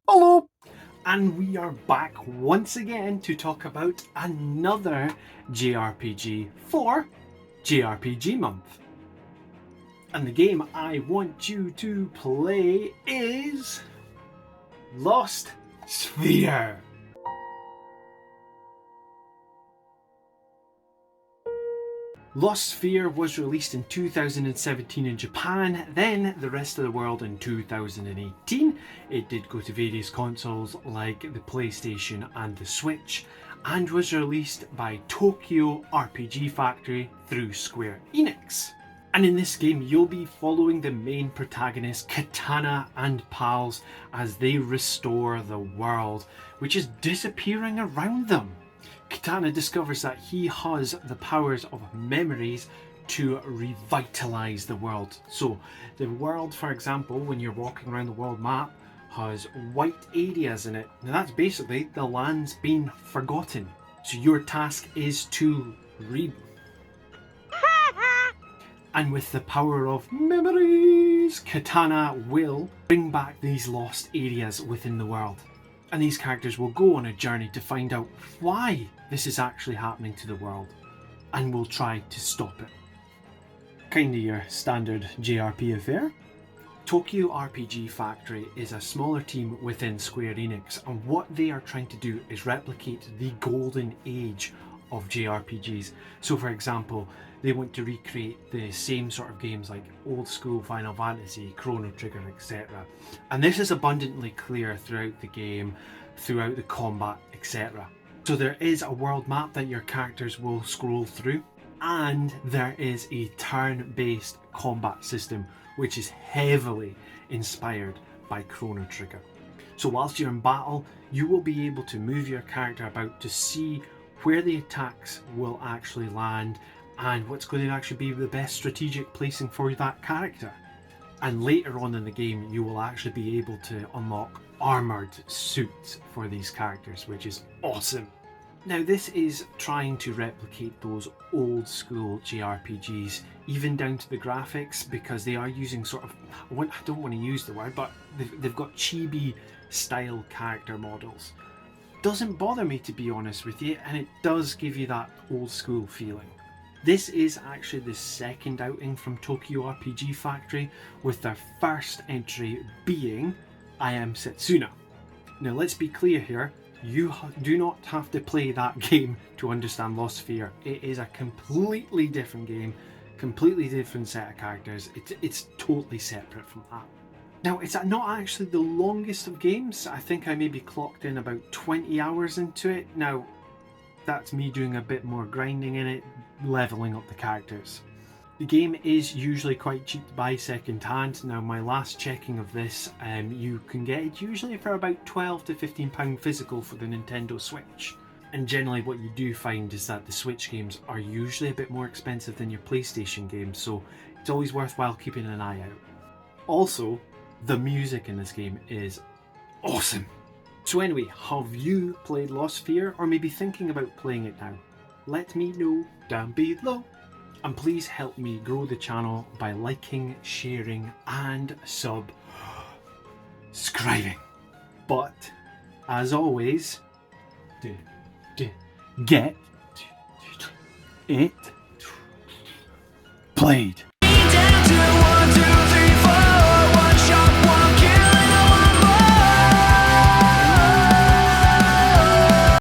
Hello! And we are back once again to talk about another JRPG for JRPG month. And the game I want you to play is Lost Sphear. Lost Sphear was released in 2017 in Japan, then the rest of the world in 2018. It did go to various consoles like the PlayStation and the Switch, and was released by Tokyo RPG Factory through Square Enix. And in this game, you'll be following the main protagonist, Katana and pals, as they restore the world, which is disappearing around them. Katana discovers that he has the powers of memories to revitalise the world. So, the world, for example, when you're walking around the world map, has white areas in it. Now, that's basically the land's been forgotten. So, your task is to And with the power of memories, Katana will bring back these lost areas within the world. And these characters will go on a journey to find out why this is actually happening to the world, and will try to stop it. Kinda your standard JRP affair. Tokyo RPG Factory is a smaller team within Square Enix, and what they are trying to do is replicate the golden age of JRPGs. So for example, they want to recreate the same sort of games like old school Final Fantasy, Chrono Trigger, etc. And this is abundantly clear throughout the game, throughout the combat, etc. So there is a world map that your characters will scroll through, and there is a turn-based combat system which is heavily inspired by Chrono Trigger. So whilst you're in battle, you will be able to move your character about to see where the attacks will actually land and what's going to actually be the best strategic placing for that character. And later on in the game, you will actually be able to unlock armoured suits for these characters, which is awesome. Now, this is trying to replicate those old school JRPGs, even down to the graphics, because they are using sort of, I don't want to use the word, but they've got chibi style character models. Doesn't bother me, to be honest with you, and it does give you that old school feeling. This is actually the second outing from Tokyo RPG Factory, with their first entry being I Am Setsuna. Now let's be clear here, you do not have to play that game to understand Lost Sphear. It is a completely different game, completely different set of characters. It's totally separate from that. Now, it's not actually the longest of games. I think I maybe clocked in about 20 hours into it. Now, that's me doing a bit more grinding in it, leveling up the characters. The game is usually quite cheap to buy second hand. Now, my last checking of this, you can get it usually for about £12 to £15 physical for the Nintendo Switch. And generally what you do find is that the Switch games are usually a bit more expensive than your PlayStation games, so it's always worthwhile keeping an eye out. Also, the music in this game is awesome. So anyway, have you played Lost Sphear, or maybe thinking about playing it now? Let me know down below. And please help me grow the channel by liking, sharing and subscribing. But as always, get it played.